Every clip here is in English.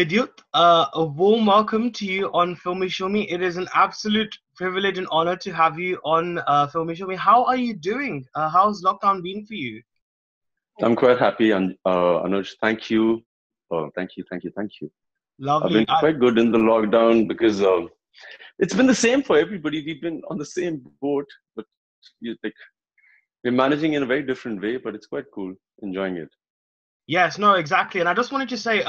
Vidyut, a warm welcome to you on Filme Shilmy. It is an absolute privilege and honor to have you on Filme Shilmy. How are you doing? How's lockdown been for you? I'm quite happy, and Anuj, thank you. Thank you. I've Lovely. been quite good in the lockdown because it's been the same for everybody. We've been on the same boat, but like we're managing in a very different way. But it's quite cool, enjoying it. Yes, no, exactly. And I just wanted to say,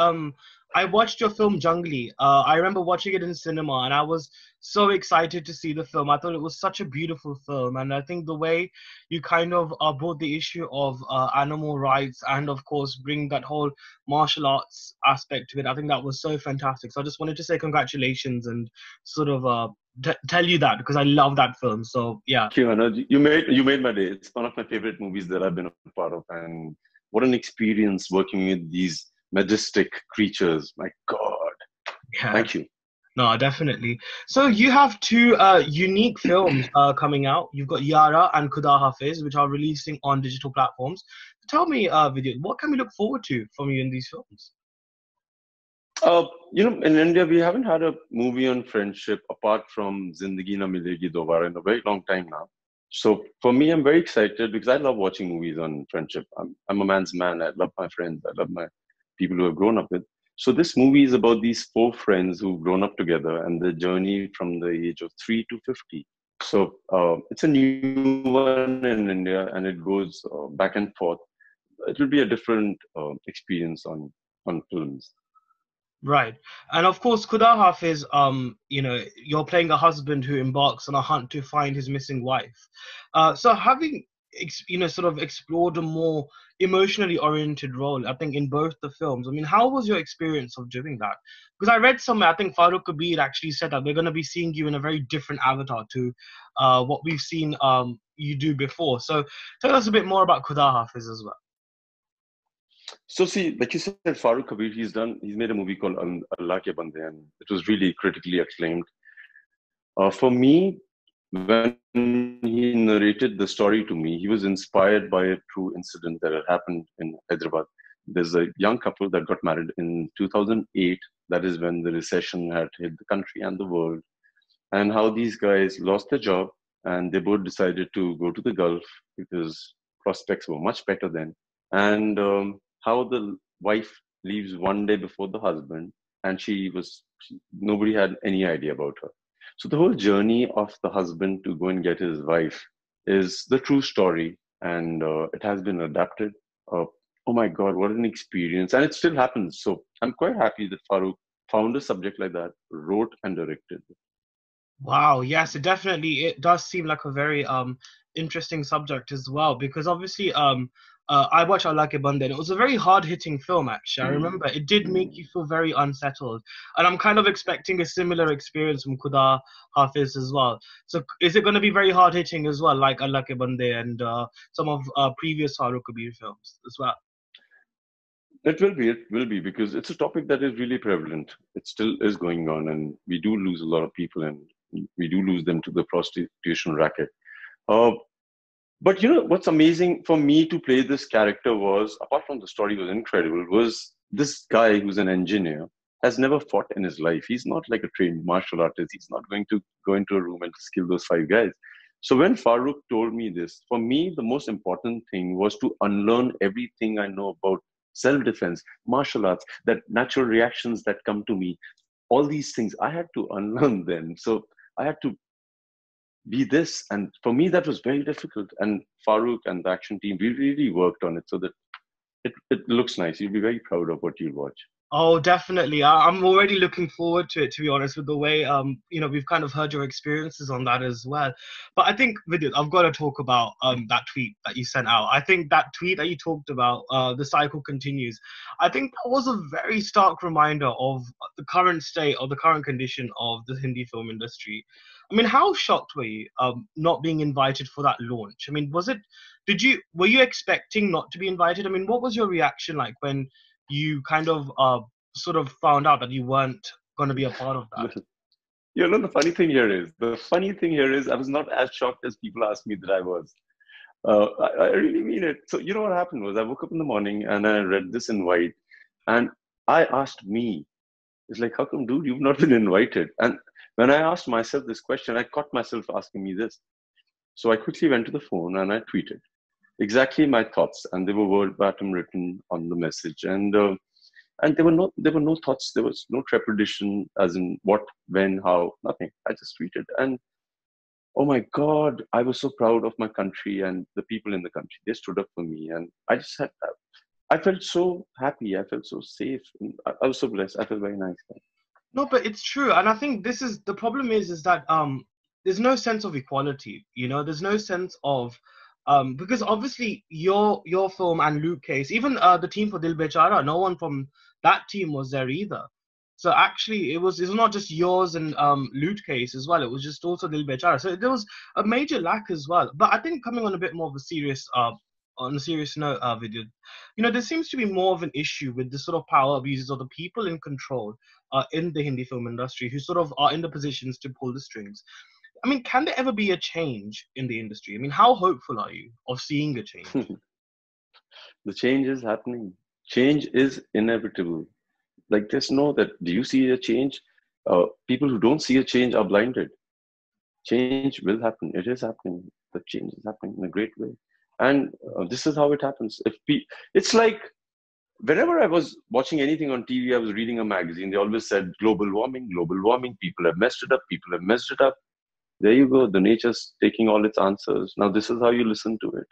I watched your film Jungly. I remember watching it in cinema, and I was so excited to see the film. I thought it was such a beautiful film, and I think the way you kind of brought the issue of animal rights and, of course, bring that whole martial arts aspect to it, I think that was so fantastic. So I just wanted to say congratulations and sort of tell you that because I love that film. So yeah. Thank you, Anuj. You made my day. It's one of my favorite movies that I've been a part of, and what an experience working with these majestic creatures. My God, Yeah. thank you. No, definitely. So you have two unique films coming out. You've got Yara and Khuda Haafiz, which are releasing on digital platforms. Tell me, Vidyut, what can we look forward to from you in these films? In India, we haven't had a movie on friendship apart from Zindagi Na Milegi Dobara in a very long time now. So for me, I'm very excited because I love watching movies on friendship. I'm a man's man. I love my friends. I love my people who have grown up with. So this movie is about these four friends who've grown up together and their journey from the age of 3 to 50. So it's a new one in India, and it goes back and forth. It will be a different experience on films. Right. And of course, Khuda Hafiz, you're playing a husband who embarks on a hunt to find his missing wife. So having, sort of explored a more emotionally oriented role, I think, in both the films, I mean, how was your experience of doing that? Because I read somewhere, I think Farooq Kabir actually said that we're going to be seeing you in a very different avatar to what we've seen you do before. So tell us a bit more about Khuda Hafiz as well. So see, like you said, Farooq Kabir, he's made a movie called Allah Ke Bande, and it was really critically acclaimed. For me, when he narrated the story to me, he was inspired by a true incident that had happened in Hyderabad. There's a young couple that got married in 2008. That is when the recession had hit the country and the world, and how these guys lost their job and they both decided to go to the Gulf because prospects were much better then. And how the wife leaves one day before the husband, and nobody had any idea about her. So the whole journey of the husband to go and get his wife is the true story, and it has been adapted. Uh, oh my God, what an experience! And it still happens. So I'm quite happy that Farooq found a subject like that, wrote and directed. Wow, yes, it does seem like a very interesting subject as well because obviously I watched I Like It Bande and it was a very hard-hitting film actually. I remember it did make you feel very unsettled. And I'm kind of expecting a similar experience from Khuda Hafiz as well. So is it going to be very hard-hitting as well, like I Like It Bande and some of previous Farooq Kabir films as well? It will be because it's a topic that is really prevalent. It still is going on, and we do lose a lot of people, and we do lose them to the prostitution racket. Uh, but what's amazing for me to play this character was, apart from the story was incredible, was this guy who's an engineer has never fought in his life. He's not like a trained martial artist. He's not going to go into a room and just kill those five guys. So when Farooq told me this, for me, the most important thing was to unlearn everything I know about self-defense, martial arts, that natural reactions that come to me, all these things, I had to unlearn them. So I had to be this. And for me, that was very difficult. And Farooq and the action team, we really worked on it so that it looks nice. You'll be very proud of what you'll watch. Oh, definitely. I'm already looking forward to it, to be honest, with the way we've kind of heard your experiences on that as well. But I think, Vidit, I've got to talk about that tweet that you sent out. I think that tweet that you talked about, the cycle continues. I think that was a very stark reminder of the current state or the current condition of the Hindi film industry. I mean, how shocked were you not being invited for that launch? I mean, were you expecting not to be invited? I mean, what was your reaction like when you kind of sort of found out that you weren't going to be a part of that? The funny thing here is I was not as shocked as people asked me that I was. I really mean it. So you know what happened was I woke up in the morning and I read this invite, and I asked me, It's like, how come, dude, you've not been invited? And when I asked myself this question, I caught myself asking me this. So I quickly went to the phone and I tweeted exactly my thoughts, and they were verbatim written on the message. And there were no thoughts, there was no trepidation, as in what, when, how, nothing. I just tweeted, and oh my God, I was so proud of my country and the people in the country. They stood up for me, and I just had, I felt so happy. I felt so safe. And I was so blessed. I felt very nice. No, but it's true, and I think this is the problem is that there's no sense of equality. You know, there's no sense of because obviously your film and Luke Case, even the team for Dil Bechara, no one from that team was there either. So actually, it was not just yours and Loot Case as well. It was just also Dil Bechara. So there was a major lack as well. But I think coming on a bit more of a serious on a serious note, Vidyut, you know, there seems to be more of an issue with the sort of power abuses of the people in control in the Hindi film industry who sort of are in the positions to pull the strings. I mean, can there ever be a change in the industry? I mean, how hopeful are you of seeing a change? The change is happening. Change is inevitable. Like, there's no that. Do you see a change? People who don't see a change are blinded. Change will happen. It is happening. The change is happening in a great way, and this is how it happens. It's like whenever I was watching anything on TV, I was reading a magazine. They always said global warming, global warming. People have messed it up. People have messed it up. There you go. The nature's taking all its answers. Now this is how you listen to it.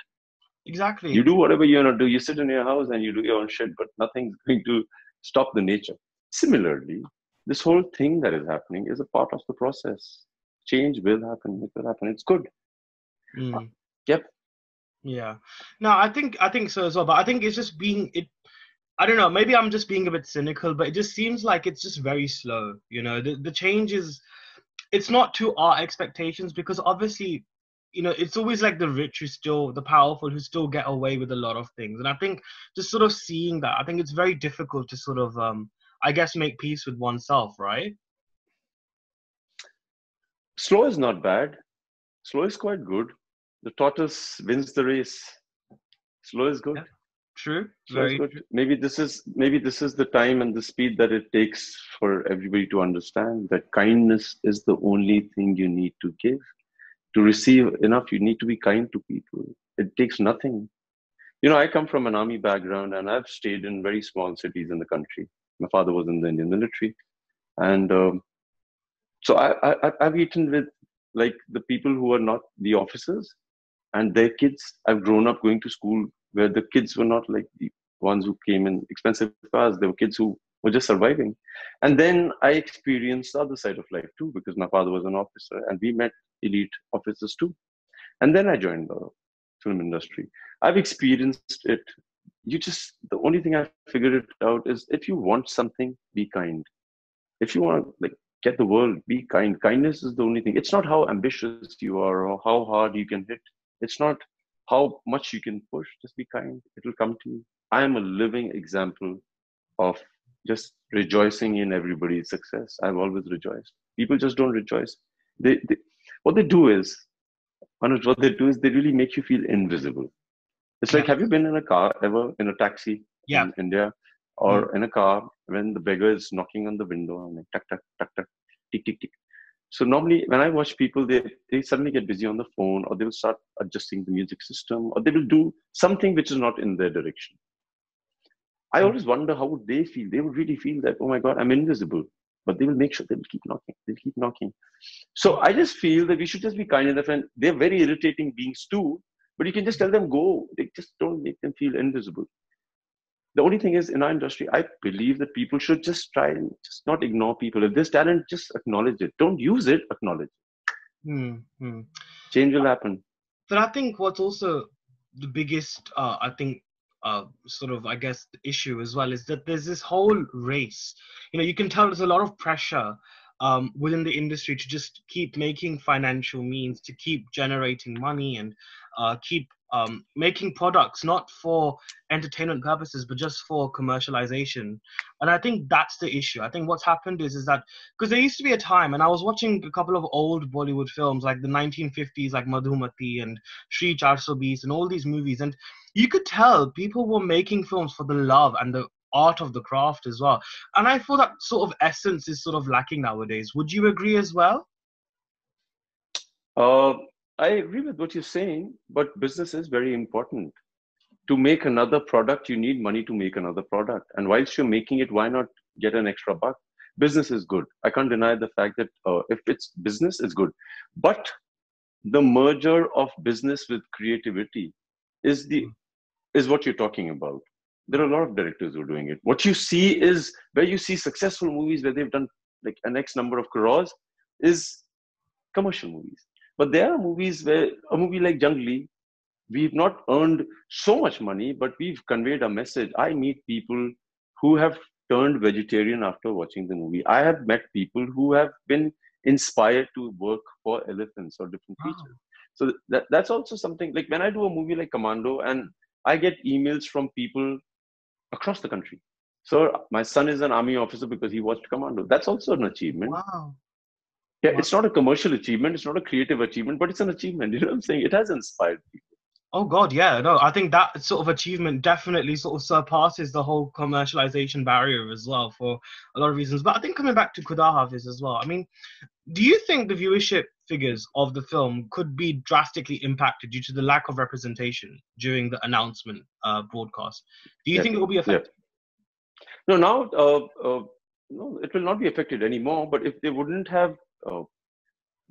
You Exactly. do whatever you want to do. You sit in your house and you do your own shit, but nothing's going to stop the nature. Similarly, this whole thing that is happening is a part of the process. Change will happen. It will happen. It's good. Mm. Yep. Yeah. No, I think so as well. But I think it's just being it. I don't know. Maybe I'm just being a bit cynical, but it just seems like it's just very slow. You know, the change is it's not to our expectations because obviously, you know, it's always like the rich who still the powerful who still get away with a lot of things. And I think just sort of seeing that, I think it's very difficult to sort of I guess make peace with oneself, right? Slow is not bad. Slow is quite good. The tortoise wins the race. Slow is good. Yeah. True. Slow is Very good. true. Maybe this is the time and the speed that it takes for everybody to understand that kindness is the only thing you need to give. To receive enough, you need to be kind to people. It takes nothing. I come from an army background and I've stayed in very small cities in the country. My father was in the Indian military. And so I've eaten with like the people who are not the officers and their kids. I've grown up going to school where the kids were not like the ones who came in expensive cars. They were kids who were just surviving. And then I experienced the other side of life too, because my father was an officer and we met elite officers too. And then I joined the film industry. I've experienced it. The only thing I figured it out is if you want something, be kind. If you want to like get the world, be kind. Kindness is the only thing. It's not how ambitious you are or how hard you can hit. It's not how much you can push. Just be kind. It will come to you. I am a living example of just rejoicing in everybody's success. I've always rejoiced. People just don't rejoice. They what they do is, Anuj, what they do is they really make you feel invisible. It's Yeah. like, have you been in a car ever, in a taxi Yeah. in India, Mm. or in a car when the beggar is knocking on the window and like tuck tuck tuck tuck, tick tick tick. So normally when I watch people, they suddenly get busy on the phone, or they will start adjusting the music system, or they will do something which is not in their direction. I Mm. always wonder how would they feel. They would really feel that, oh my God, I'm invisible. But they will make sure they will keep knocking. They'll keep knocking. So I just feel that we should just be kind enough, and they're very irritating beings too. But you can just tell them go. They just don't make them feel invisible. The only thing is, in our industry, I believe that people should just try and just not ignore people. If there's talent, just acknowledge it. Don't use it, acknowledge it. Mm. Mm. Change will happen. But I think what's also the biggest, I think, sort of, I guess, the issue as well is that there's this whole race. You know, you can tell there's a lot of pressure within the industry to just keep making financial means, to keep generating money and keep making products, not for entertainment purposes, but just for commercialization. And I think that's the issue. I think what's happened is that because there used to be a time, and I was watching a couple of old Bollywood films like the 1950s, like Madhumati and Shri 420 and all these movies, and you could tell people were making films for the love and the art of the craft as well. And I feel that sort of essence is sort of lacking nowadays. Would you agree as well? Uh, I agree with what you're saying, but business is very important. To make another product, you need money to make another product. And whilst you're making it, why not get an extra buck? Business is good. I can't deny the fact that if it's business, it's good. But the merger of business with creativity is the is what you're talking about. There are a lot of directors who are doing it. What you see is where you see successful movies where they've done like an X number of crores is commercial movies. But there are movies where a movie like Jungli, we've not earned so much money, but we've conveyed a message. I meet people who have turned vegetarian after watching the movie. I have met people who have been inspired to work for elephants or different Wow. creatures. So that's also something like when I do a movie like Commando and I get emails from people across the country. So my son is an army officer because he watched Commando. That's also an achievement. Wow. Yeah, Wow. it's not a commercial achievement, it's not a creative achievement, but it's an achievement. You know what I'm saying? It has inspired people. Oh God, yeah, no, I think that sort of achievement definitely sort of surpasses the whole commercialization barrier as well for a lot of reasons. But I think coming back to Khuda Haafiz as well, I mean, do you think the viewership figures of the film could be drastically impacted due to the lack of representation during the announcement broadcast? Do you Yeah, think it will be yeah. affected? No, now no, it will not be affected anymore. But if they wouldn't have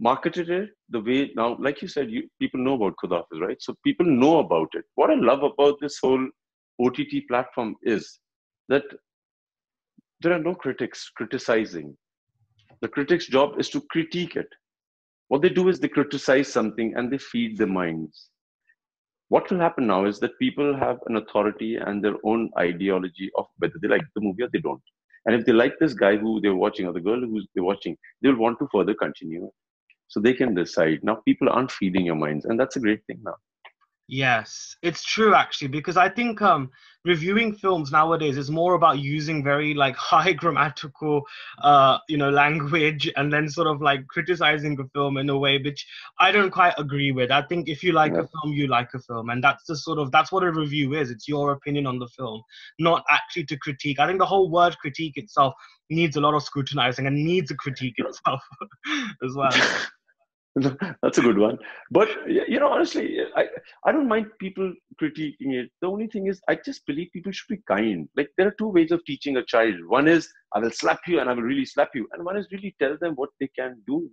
marketed it the way now, like you said, people know about Khuda Hafiz, right? So people know about it. What I love about this whole OTT platform is that there are no critics criticizing. The critic's job is to critique it. What they do is they criticize something and they feed their minds. What will happen now is that people have an authority and their own ideology of whether they like the movie or they don't. And if they like this guy who they're watching or the girl who they're watching, they'll want to further continue. So they can decide. Now people aren't feeding your minds, and that's a great thing now. Yes, it's true actually, because I think reviewing films nowadays is more about using very like high grammatical language and then sort of like criticizing a film in a way which I don't quite agree with. I think if you like a Yeah. film, you like a film, and that's what a review is. It's your opinion on the film, not actually to critique. I think the whole word critique itself needs a lot of scrutinizing and needs a critique itself as well. That's a good one. But honestly, I don't mind people critiquing it. The only thing is, I just believe people should be kind. Like there are two ways of teaching a child. One is I will slap you and I will really slap you, and one is really tell them what they can do.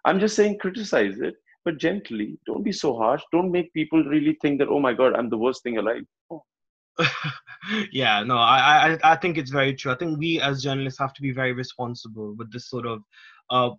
I'm just saying criticize it, but gently. Don't be so harsh. Don't make people really think that, oh my God, I'm the worst thing alive. Oh, Yeah, no, I think it's very true. I think we as journalists have to be very responsible with this sort of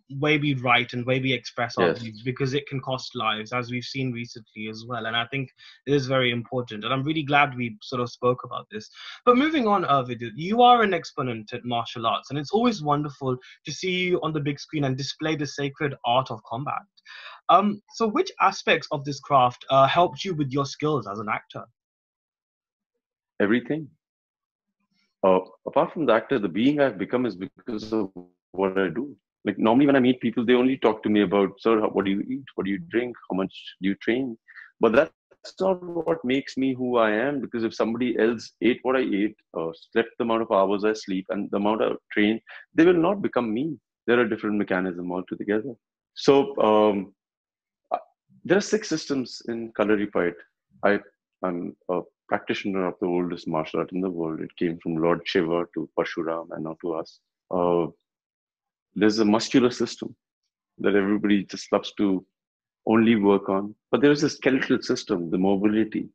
way we write and way we express our yes. views, because it can cost lives, as we've seen recently as well. And I think it is very important. And I'm really glad we sort of spoke about this. But moving on, Vidyut, you are an exponent at martial arts, and it's always wonderful to see you on the big screen and display the sacred art of combat. So which aspects of this craft helped you with your skills as an actor? Everything. Apart from the actor, the being I've become is because of what I do. Like normally when I meet people, they only talk to me about, sir, what do you eat? What do you drink? How much do you train? But that's not what makes me who I am, because if somebody else ate what I ate, slept the amount of hours I sleep and the amount I train, they will not become me. They're a different mechanism altogether. So uh, there are 6 systems in Kalari fight. I'm a practitioner of the oldest martial art in the world. It came from Lord Shiva to Parshuram and now to us. There's a muscular system that everybody just loves to only work on. But there is a skeletal system, the mobility,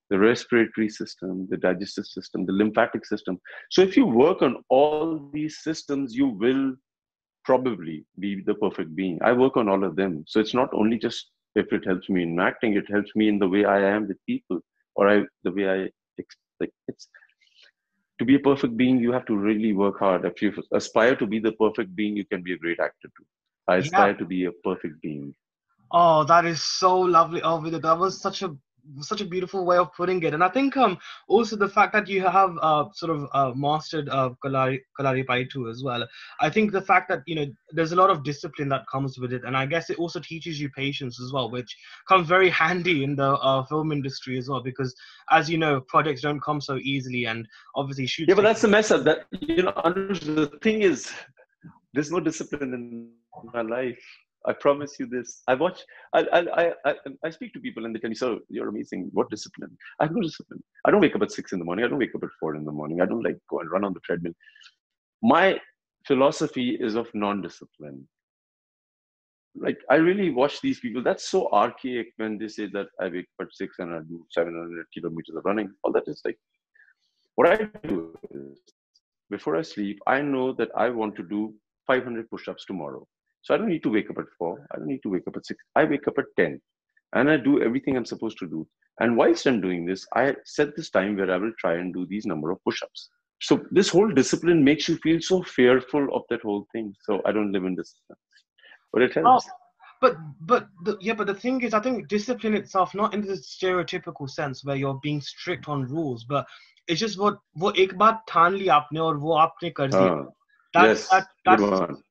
the respiratory system, the digestive system, the lymphatic system. So if you work on all these systems, you will probably be the perfect being. I work on all of them. So it's not only just if it helps me in acting, it helps me in the way I am with people, or the way I like. It's to be a perfect being, you have to really work hard. If you aspire to be the perfect being, you can be a great actor too. I Yeah. aspire to be a perfect being. Oh, that is so lovely. Oh, Vidya, that was such a such a beautiful way of putting it. And I think also the fact that you have sort of mastered Kalari Paitu as well. I think the fact that there's a lot of discipline that comes with it, and I guess it also teaches you patience as well, which comes very handy in the film industry as well, because as you know, projects don't come so easily, and obviously Yeah, shoots but take. that's the mess up. That Anuj, the thing is, there's no discipline in my life. I promise you this. I watch. I speak to people and they tell me, "Sir, you're amazing. What discipline?" I have no discipline. I don't wake up at 6 in the morning. I don't wake up at 4 in the morning. I don't like go and run on the treadmill. My philosophy is of non-discipline. Like I really watch these people. That's so archaic when they say that I wake up at 6 and I do 700 kilometers of running. All that is like what I do is before I sleep, I know that I want to do 500 push-ups tomorrow. So I don't need to wake up at 4. I don't need to wake up at 6. I wake up at 10 and I do everything I'm supposed to do. And whilst I'm doing this, I set this time where I will try and do these number of push-ups. So this whole discipline makes you feel so fearful of that whole thing. So I don't live in discipline. But it Oh, helps. but the thing is, I think discipline itself, not in the stereotypical sense where you're being strict on rules, but it's just वो एक बात ठान ली आपने और वो आपने कर दिया. That's Yes, good one.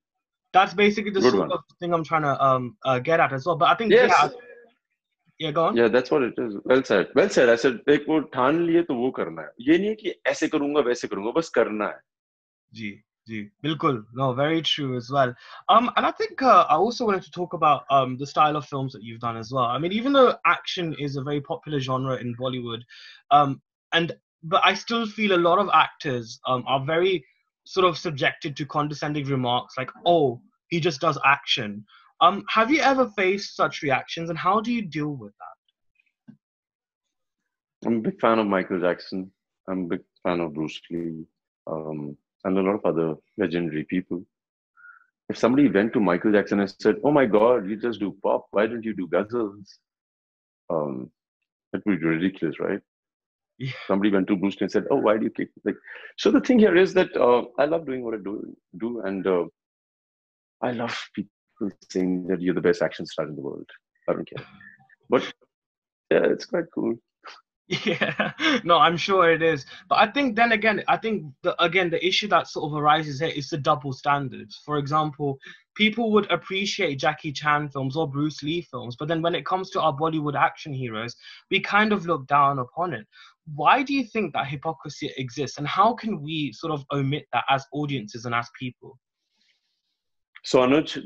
that's basically the Good sort one. of thing I'm trying to get at as well. But I think Yes. yeah, go on. Yeah, that's what it is. Well said. Well said. I said एक वो ठान लिए तो वो करना है. ये नहीं है कि ऐसे करूंगा वैसे करूंगा बस करना है. Ji, bilkul. No, very true as well. And I think I also wanted to talk about the style of films that you've done as well. I mean, even though action is a very popular genre in Bollywood, um, but I still feel a lot of actors are very sort of subjected to condescending remarks like, "Oh, he just does action." Have you ever faced such reactions, and how do you deal with that? I'm a big fan of Michael Jackson. I'm a big fan of Bruce Lee, and a lot of other legendary people. If somebody went to Michael Jackson and said, "Oh my God, you just do pop. Why don't you do ghazals?" That would be ridiculous, right? Yeah. Somebody went to Bruce Lee and said, "Oh, why do you kick?" Like, so the thing here is that I love doing what I do, and I love people saying that you're the best action star in the world. I don't care, but yeah, it's quite cool. Yeah, no, I'm sure it is. But I think then again, the issue that sort of arises here is the double standards. For example, people would appreciate Jackie Chan films or Bruce Lee films, but then when it comes to our Bollywood action heroes, we kind of look down upon it. Why do you think that hypocrisy exists, and how can we sort of omit that as audiences and as people? So Anuj,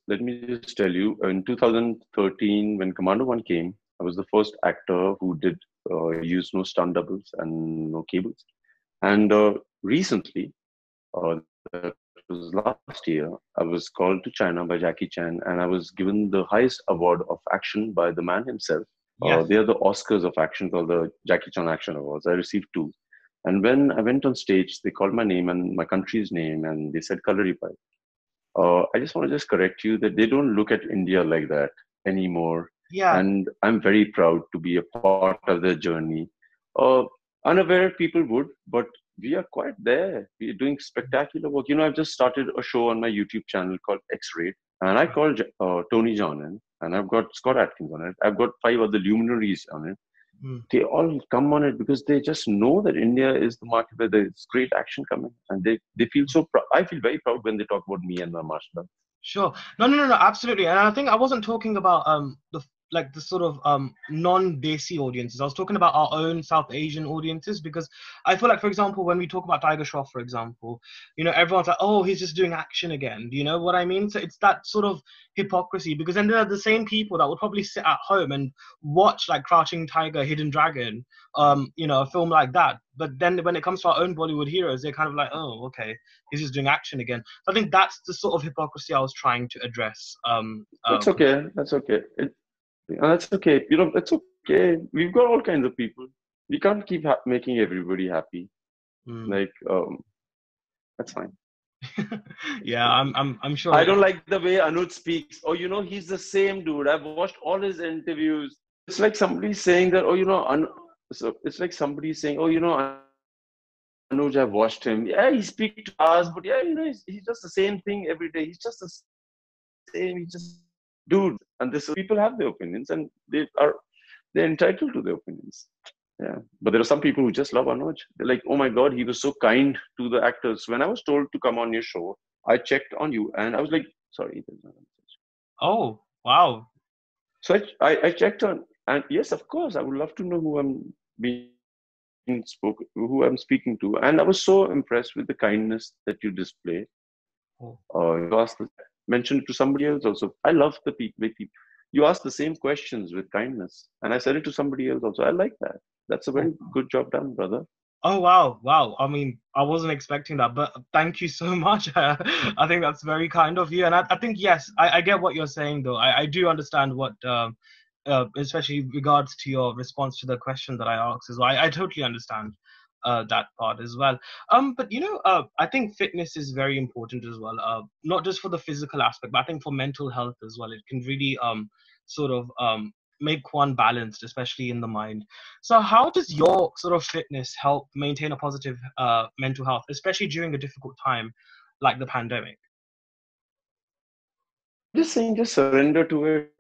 let me just tell you, in 2013, when Commando One came, I was the first actor who did use no stunt doubles and no cables. And recently, uh, that was last year, I was called to China by Jackie Chan, and I was given the highest award of action by the man himself. Yes. They are the Oscars of action called the Jackie Chan Action Awards. I received 2. And when I went on stage, they called my name and my country's name, and they said Kalaripai. I just want to just correct you that they don't look at India like that anymore. Yeah. And I'm very proud to be a part of their journey. Unaware people would, but we are quite there. We're doing spectacular work. I've just started a show on my YouTube channel called X-Ray, and I called Tony John in, and I've got Scott Atkins on it. I've got 5 other luminaries on it. They all come on it because they just know that India is the market where there's great action coming, and they feel so proud. I feel very proud when they talk about me and my martial arts. Sure. No, absolutely. And I think I wasn't talking about the sort of non-Desi audiences. I was talking about our own South Asian audiences, because I feel like, for example, when we talk about Tiger Shroff, for example, everyone's like, "Oh, he's just doing action again." Do you know what I mean? So it's that sort of hypocrisy, because then there are the same people that would probably sit at home and watch like Crouching Tiger, Hidden Dragon, a film like that. But then when it comes to our own Bollywood heroes, they're kind of like, "Oh, okay, he's just doing action again." So I think that's the sort of hypocrisy I was trying to address. That's okay. That's okay. That's okay. That's okay. We've got all kinds of people. We can't keep making everybody happy. That's fine. Yeah, I'm sure. I don't like the way Anuj speaks. Oh, he's the same dude. I've watched all his interviews. It's like somebody saying that. So it's like somebody saying, "Oh, Anuj, I've watched him. Yeah, he speaks to us, but yeah, he's just the same thing every day. He's just the same. He's just dude." And this people have their opinions, and they are They're entitled to their opinions. Yeah. But there are some people who just love Anuj. They're like, oh my God, he was so kind to the actors. When I was told to come on your show, I checked on you and I was like, sorry, there's no message. Oh, wow. So I checked on, and yes, of course, I would love to know who I'm speaking to. And I was so impressed with the kindness that you display. Oh. You asked, mentioned it to somebody else also. I love the people. You ask the same questions with kindness. And I said it to somebody else also. I like that. That's a very good job done, brother. Oh, wow. Wow. I mean, I wasn't expecting that, but thank you so much. I think that's very kind of you. And I think, yes, I get what you're saying, though. I do understand what, especially regards to your response to the question that I asked as well. I totally understand that part as well. But, I think fitness is very important as well, not just for the physical aspect, but I think for mental health as well. It can really sort of make one balanced, especially in the mind. So how does your sort of fitness help maintain a positive mental health, especially during a difficult time like the pandemic? Just saying, just surrender to it.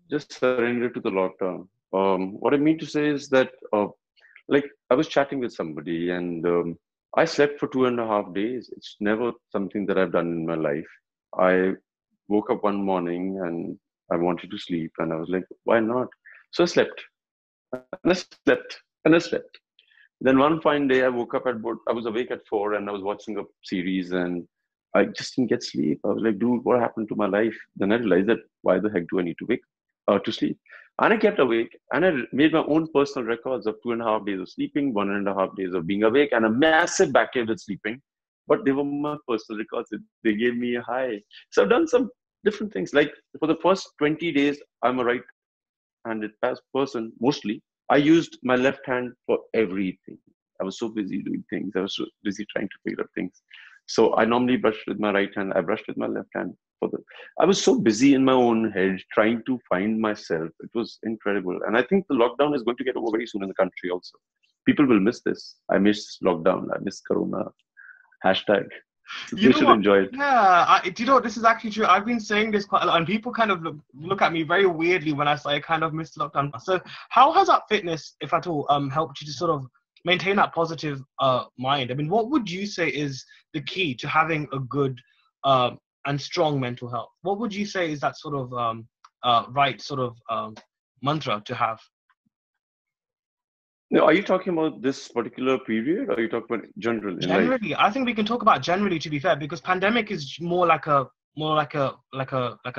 Just surrender to the lockdown. What I mean to say is that, like, I was chatting with somebody and I slept for 2.5 days. It's never something that I've done in my life. I woke up one morning and I wanted to sleep, and I was like, why not? So I slept, and I slept, and I slept. Then one fine day, I woke up I was awake at 4 and I was watching a series and I just didn't get sleep. I was like, dude, what happened to my life? Then I realized that why the heck do I need to sleep? And I kept awake and I made my own personal records of 2.5 days of sleeping, 1.5 days of being awake, and a massive backache with sleeping. But they were my personal records. They gave me a high. So I've done some different things. Like for the first 20 days, I'm a right-handed person mostly. I used my left hand for everything. I was so busy doing things. I was so busy trying to figure out things. So I normally brush with my right hand. I brushed with my left hand. I was so busy in my own head trying to find myself. It was incredible. And I think the lockdown is going to get over very soon in the country also. People will miss this. I miss lockdown. I miss Corona. Hashtag. They should enjoy it. Yeah, this is actually true. I've been saying this quite a lot, and people kind of look at me very weirdly when I say I kind of missed lockdown. So, how has that fitness, if at all, helped you to sort of maintain that positive mind? I mean, what would you say is the key to having a good and strong mental health? What would you say is that sort of right sort of mantra to have? Now, are you talking about this particular period, or are you talking about general in life? Generally, I think we can talk about generally, to be fair, because pandemic is more like an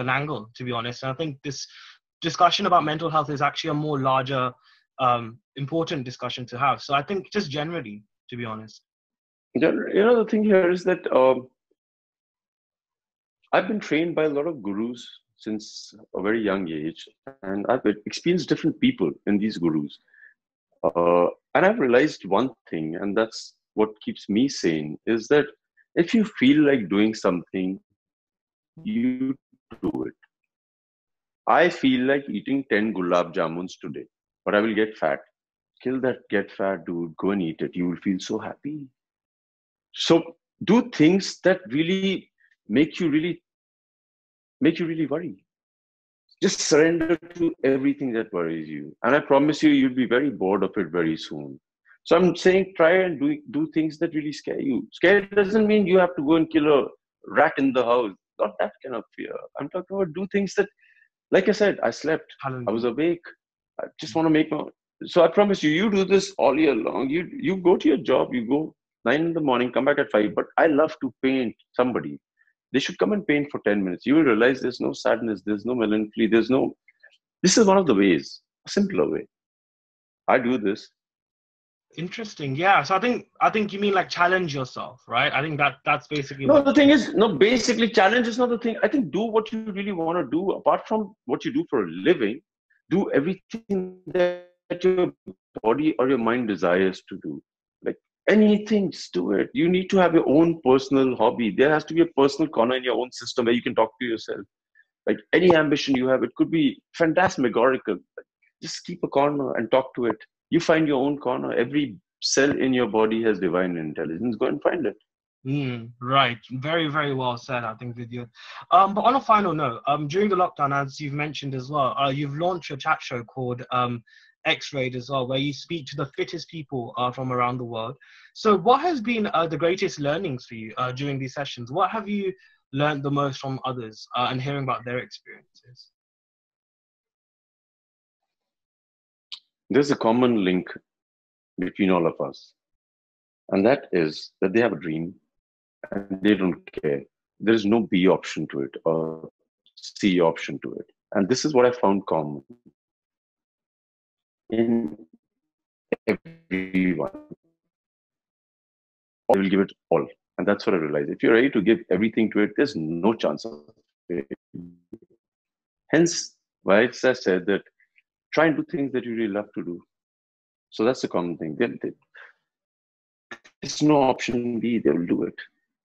angle, to be honest. And I think this discussion about mental health is actually a more larger, important discussion to have. So I think just generally, to be honest. The thing here is that I've been trained by a lot of gurus since a very young age, and I've experienced different people in these gurus. And I've realized one thing, and that's what keeps me sane, is that if you feel like doing something, you do it. I feel like eating 10 gulab jamuns today, but I will get fat. Kill that get fat, dude. Go and eat it. You will feel so happy. So do things that really make you really worry. Just surrender to everything that worries you. And I promise you, you'll be very bored of it very soon. So I'm saying try and do things that really scare you. Scare doesn't mean you have to go and kill a rat in the house. Not that kind of fear. I'm talking about do things that, like I said, I slept. I was awake. I just want to make my... So I promise you, you do this all year long. You go to your job, you go 9 in the morning, come back at 5. But I love to paint somebody. They should come and paint for 10 minutes. You will realize there's no sadness, there's no melancholy, this is one of the ways, a simpler way. I do this. Interesting. Yeah. So I think you mean like challenge yourself, right? I think that's basically the thing is, basically challenge is not the thing. I think do what you really want to do. Apart from what you do for a living, do everything that your body or your mind desires to do. Like anything, just do it. You need to have your own personal hobby. There has to be a personal corner in your own system where you can talk to yourself. Like any ambition you have, it could be phantasmagorical. Just keep a corner and talk to it. You find your own corner. Every cell in your body has divine intelligence. Go and find it. Right. Very, very well said, I think, Vidyut. But on a final note, during the lockdown, as you've mentioned as well, you've launched a chat show called X-Rayed as well, where you speak to the fittest people from around the world. So what has been the greatest learnings for you during these sessions? What have you learned the most from others and hearing about their experiences? There's a common link between all of us, and that is that they have a dream and they don't care. There's no B option to it or C option to it. And this is what I found common in everyone. They will give it all. And that's what I realized. If you're ready to give everything to it, there's no chance of it. Hence, why I said that try and do things that you really love to do. So that's the common thing. There's no option B. They will do it.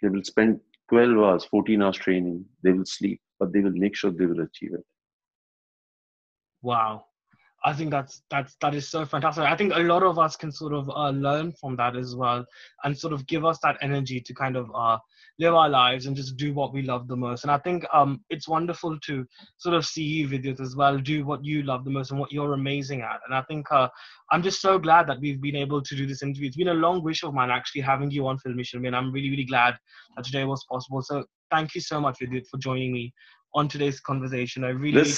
They will spend 12 hours, 14 hours training. They will sleep, but they will make sure they will achieve it. Wow. I think that is so fantastic. I think a lot of us can sort of learn from that as well, and sort of give us that energy to kind of live our lives and just do what we love the most. And I think it's wonderful to sort of see you, Vidyut, as well, do what you love the most and what you're amazing at. And I think I'm just so glad that we've been able to do this interview. It's been a long wish of mine actually having you on Filme Shilmy, and I'm really, really glad that today was possible. So thank you so much, Vidyut, for joining me on today's conversation. I really...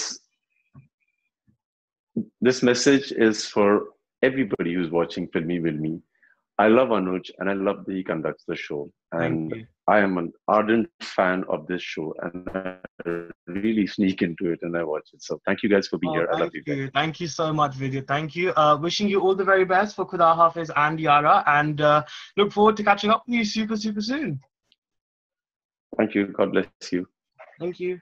This message is for everybody who's watching Filme Shilmy. I love Anuj and I love that he conducts the show. And I am an ardent fan of this show and I really sneak into it and I watch it. So thank you guys for being here. I love you guys. Thank you so much, Vidyut. Thank you. Wishing you all the very best for Khuda Haafiz and Yaara, and look forward to catching up with you super, super soon. Thank you. God bless you. Thank you.